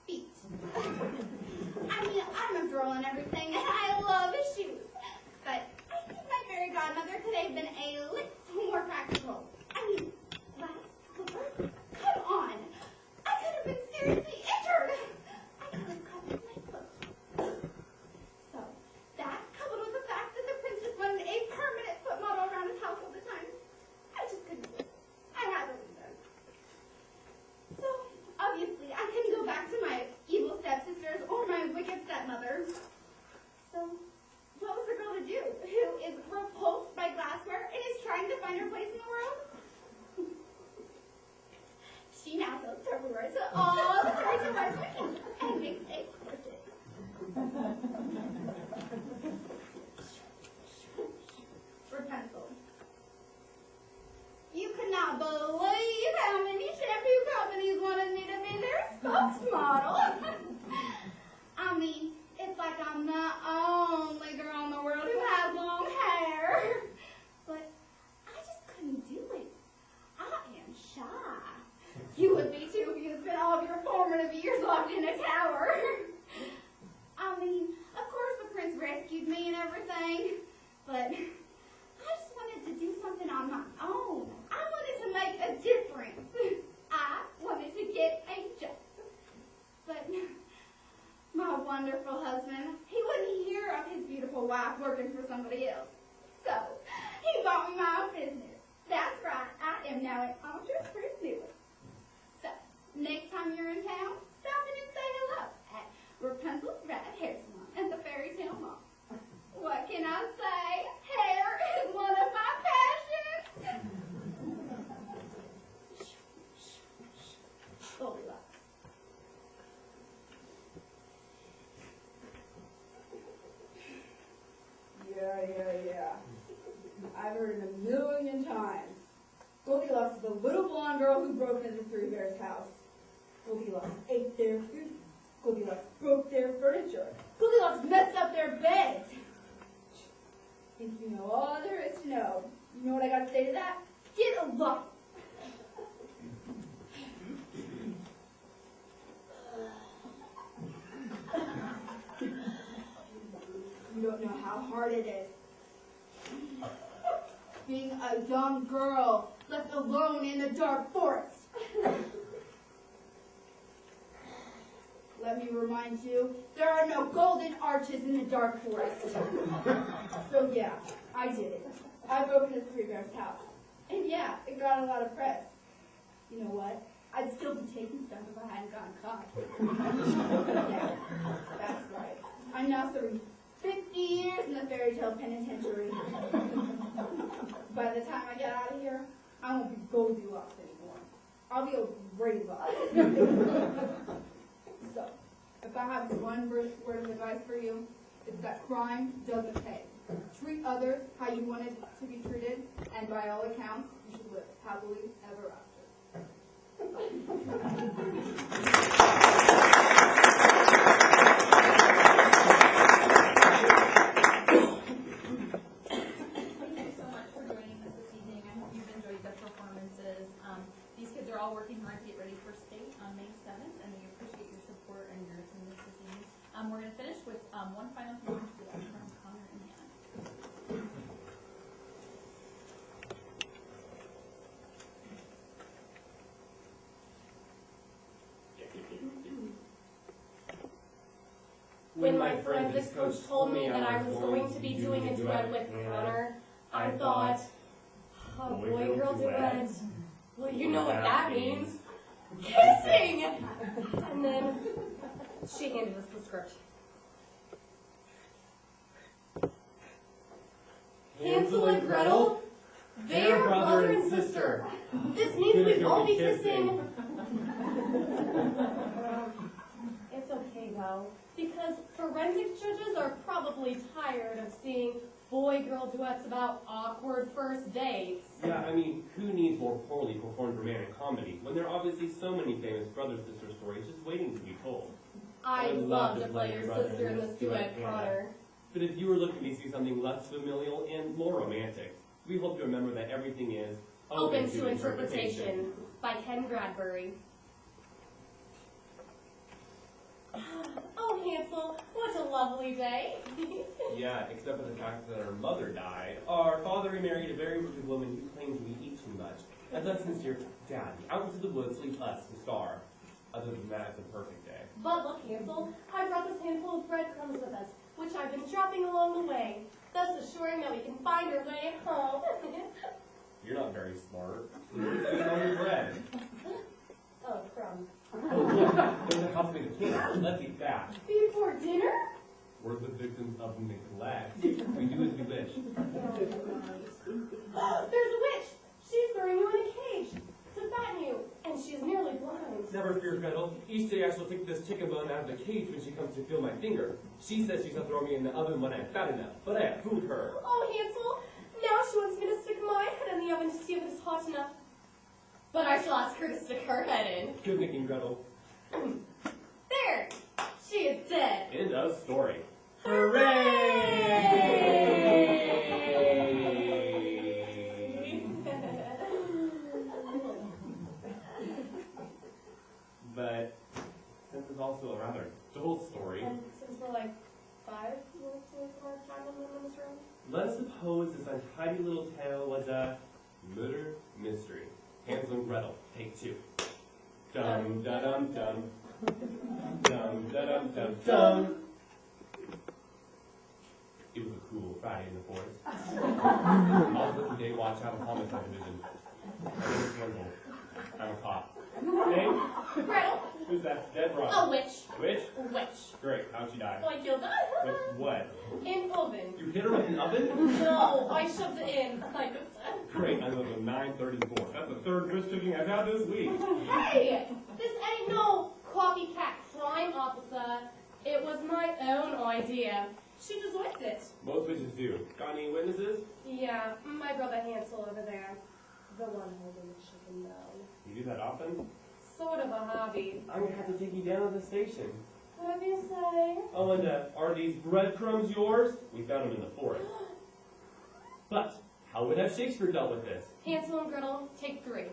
feet. I mean, I'm a girl and everything, and I love shoes, but I think my fairy godmother could have been a little more practical. I mean, glass slipper? Come on! I could have been seriously injured! I could have cut my foot. So, that, coupled with the fact that the prince just wanted a permanent foot model around his house all the time, I just couldn't do it. I had to leave them. So, obviously, I couldn't go back to my evil stepsisters or my wicked stepmother. So, what was a girl to do who is repulsed by glassware and is trying to find her place in the world? She now sells Tupperware to all the fairies in West Virginia and makes a fortune. Rapunzel. You could not believe how many shampoo companies wanted me to be their spokesmodel. I mean, it's like I'm the only girl in the world who has long hair. But I just couldn't do it. I am shy. You would be too if you spent all of your formative years locked in a tower. I mean, of course the prince rescued me and everything, but I just wanted to do something on my own. I wanted to make a difference. I wanted to get a job. But my wonderful husband, he wouldn't hear of his beautiful wife working for somebody else. So, he bought me my own business. That's right, I am now an entrepreneur. So, next time you're in town, stop in and say hello at Rapunzel's Red Hair Salon at the Fairy Tale Mall. What can I say? Hair is one of my passions. Goldilocks. Yeah. I've heard it a million times. Goldilocks is the little blonde girl who broke into the Three Bears' house. Goldilocks ate their food. Goldilocks broke their furniture. Goldilocks messed up their beds. Think you know all there is to know. You know what I gotta say to that? Get a life. don't know how hard it is. Being a young girl left alone in the dark forest. Let me remind you, there are no golden arches in the dark forest. So yeah, I did it. I broke into Three Bears' house. And yeah, it got a lot of press. You know what? I'd still be taking stuff if I hadn't gotten caught. Yeah, that's right. I'm now serving 50 years in the fairy tale penitentiary. By the time I get out of here, I won't be Goldilocks anymore. I'll be a Raybot. So, if I have one word of advice for you, it's that crime doesn't pay. Treat others how you wanted to be treated, and by all accounts, you should live happily ever after. Thank you so much for joining us this evening. I hope you've enjoyed the performances. These kids are all working hard to get ready for state on May 7th, and we appreciate your support and your attendance this evening. We're going to finish with one final performance from Connor and Hannah. When my forensics coach told me that I was going to be doing a duet with Connor, I thought, oh, boy-girl duet. Well, you know what that means. Kissing! And then she handed us the script. Hansel and Gretel, they are brother and sister. This means we'd all be kissing. It's okay, though, because forensics judges are probably tired of seeing boy-girl duets about awkward first dates. Yeah, I mean, who needs more poorly performed romantic comedy when there are obviously so many famous brother-sister stories just waiting to be told? I'd love to play your sister in this duet, Connor. But if you were looking to see something less familial and more romantic, we hope you remember that everything is Open to Interpretation by Ken Bradbury. Oh, Hansel, what a lovely day. Yeah, except for the fact that our mother died. Our father remarried a very wicked woman who claimed we eat too much. And thus, sincere Daddy, out into the woods leave us to star. Other than that, it's a perfect day. But look, Hansel, I brought this handful of breadcrumbs with us, which I've been dropping along the way, thus assuring that we can find our way home. You're not very smart. You're eating all your bread. Oh, crumbs. Oh, look, there's a house made of candles. Let's eat that. Before dinner? We're the victims of neglect. We do as we wish. There's a witch! She's throwing you in a cage to fatten you, and she's nearly blind. Never fear, Gretel. Each day I shall take this chicken bone out of the cage when she comes to feel my finger. She says she shall throw me in the oven when I'm fat enough, but I have fooled her. Oh, Hansel, now she wants me to stick my head in the oven to see if it's hot enough. But I shall ask her to stick her head in. Good thinking, Gretel. There! She is dead. End of story. But since it's also a rather dull story, And since we're like 5 minutes away from our time in this room, let us suppose this untidy little tale was a murder mystery. Hansel and Gretel, take 2. Dum da dum dum. Dum da dum dum dum. It was a cool Friday in the forest. All the day watch out of homicide division. My name is Hansel. I'm a cop. Name? Gretel, Who's that? Dead a Rob. witch. Witch? Witch. Great. How'd she die? Oh, I killed her. With what? In oven. You hit her with an oven? No, I shoved it in. Like I said. Great. I live in 934. That's the 3rd wrist cooking I've had this week. Hey! This ain't no copycat crime, officer. It was my own idea. She just liked it. Most witches do. Got any witnesses? Yeah, my brother Hansel over there. The one holding the chicken bone. You do that often? Sort of a hobby. I'm gonna have to take you down to the station. Whatever you say. Oh, and are these breadcrumbs yours? We found them in the forest. But how would have Shakespeare dealt with this? Hansel and Gretel, take 3.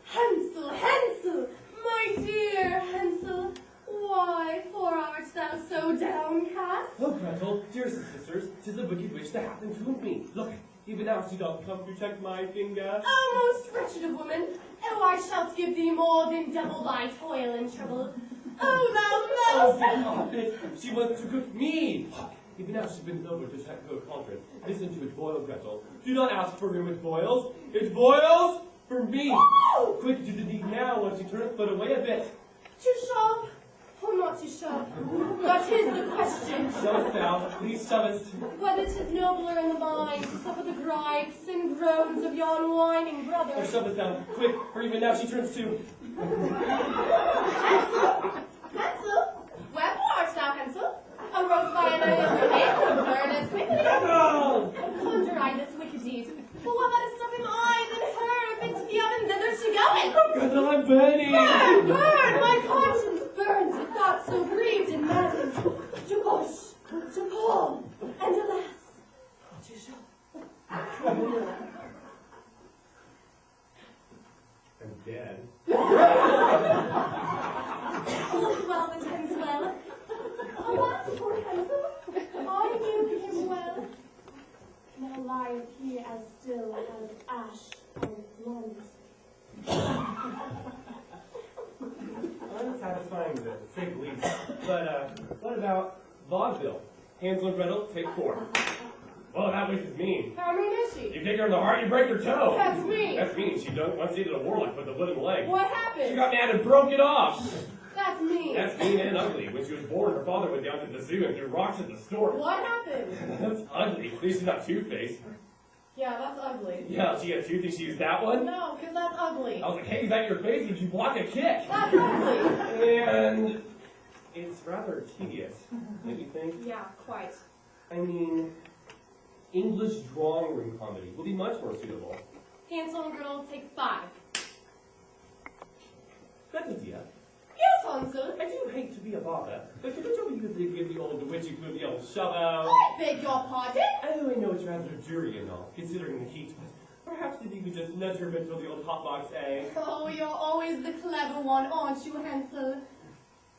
Hansel, Hansel, my dear Hansel, Why, for art thou so downcast? Oh, Gretel, dearest of sisters, 'tis a wicked wish that happened to me. Look, even now she doth come to check my finger. Oh, most wretched of women, oh, I shall give thee more than double thy toil and trouble. Oh, thou Oh, mouse! stop it! She wants to cook me! Even now she bends over to check her cauldron. Listen to it boil, Gretel. Do not ask for room it boils. It boils for me! Oh! Quick, do the deed now, once you turn it foot away a bit. Too sharp, or not too sharp? That is the question. Shove thou, please shovest. Whether 'tis nobler in the mind to suffer the gripes and groans of yon whining brother. Or shovest thou, quick, for even now she turns to... Hansel, wherefore art thou, Hansel? A roast by an younger man would burn as quickly. Gretel! Conjure I this wicked deed. For what better stop him I than her, if into the oven thither she goeth? Gretel, I'm burning! Burn, burn, my conscience burns with thoughts so grieved and maddened. To push, to pull, and alas, to shove. I'm dead. All's well that ends well. Alas, poor Hansel, I knew him well. Now lieth he as still as ash and blonde. Unsatisfying to say the least. But, what about vaudeville? Hansel and Gretel, take 4. Oh, that wish is mean. How mean is she? You kick her in the heart, you break her toe. That's mean. That's mean. She once needed a warlock with a wooden leg. What She happened? got mad and broke it off. That's mean. That's mean and ugly. When she was born, her father went down to the zoo and threw rocks at the store. What happened? That's ugly. At least she's not two-faced. Yeah, that's ugly. Yeah, she had a tooth. Think she used that one? No, because that's ugly. I was like, hey, is that your face? Did you block a kick? That's ugly. And it's rather tedious, don't you think? Yeah, quite. I mean, English drawing room comedy would be much more suitable. Hansel and Gretel take 5. Good idea. Yes, Hansel. I do hate to be a bother, but could you give the old witchy clue the old shove out? I beg your pardon? I know it's rather dreary and all, considering the heat, but perhaps if you could just nudge her bit till the old hot box egg. Oh, you're always the clever one, aren't you, Hansel?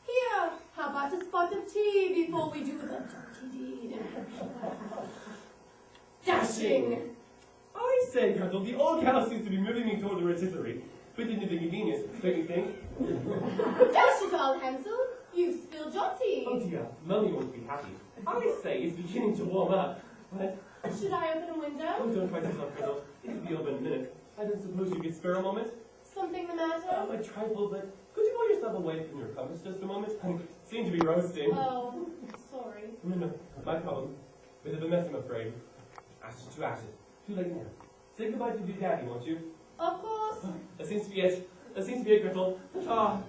Here, how about a spot of tea before we do the dirty deed? Dashing! I say, Gretel, the old cow seems to be moving me toward the rotisserie. But didn't the convenience, don't you think? Dash it all, Hansel. You've spilled your tea. Oh dear, Mummy won't be happy. I say it's beginning to warm up, but... Should I open a window? Oh, don't try yourself, Gretel. It'll be open in a minute. I don't suppose you could spare a moment? Something the matter? A trifle, but could you pull yourself away from your compass just a moment? I seem to be roasting. Oh, sorry. No, my problem. Bit of a mess, I'm afraid. Ashes to ashes. Too late now. Say goodbye to your daddy, won't you? Of course. That seems to be it. That seems to be it, Gretel. Ah.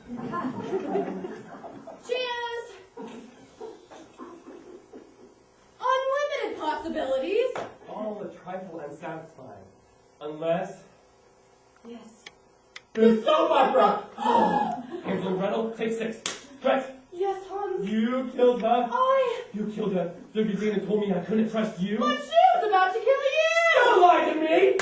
Cheers! Unlimited possibilities. All a trifle unsatisfying. Unless... Yes. The soap opera! Hansel and Gretel, take 6. Gret, Yes, Hans. you killed her. You You killed her. Look at me and told me I couldn't trust you. But she was about to kill you! Don't lie to me!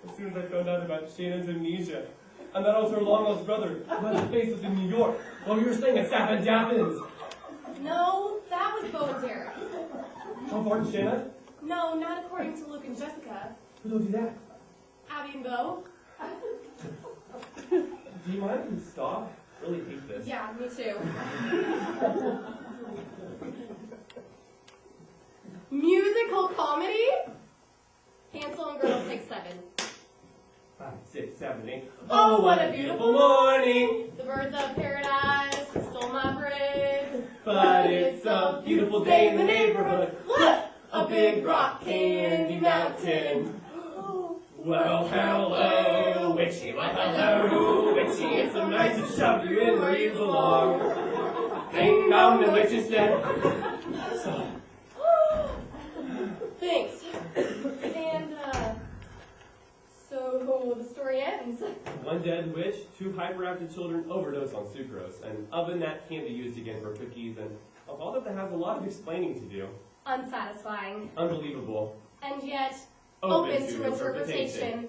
As soon as I found out about Shannon's amnesia, and that also her long-lost brother, who had the faces in New York, while you were staying at Staff and Daffins. No, that was Bo and Derek. How far to Shannon? No, not according to Luke and Jessica. Who told you that? Abby and Bo. Do you mind if we stop? I really hate this. Yeah, me too. Musical comedy? Hansel and Gretel take 7. 5, 6, 7, 8. Oh, what a beautiful morning! The birds of paradise stole my bread. But it's a beautiful day in the neighborhood. Look! A big rock candy mountain. Well, hello, witchy. Well, hello, witchy. It's so nice to shove you in where you belong. Ding dong, the witch is dead. So, Thanks. And, so the story ends. one dead witch, 2 hyperactive children overdose on sucrose, an oven that can't be used again for cookies, and a father that has a lot of explaining to do. Unsatisfying. Unbelievable. And yet, Open open to to interpretation.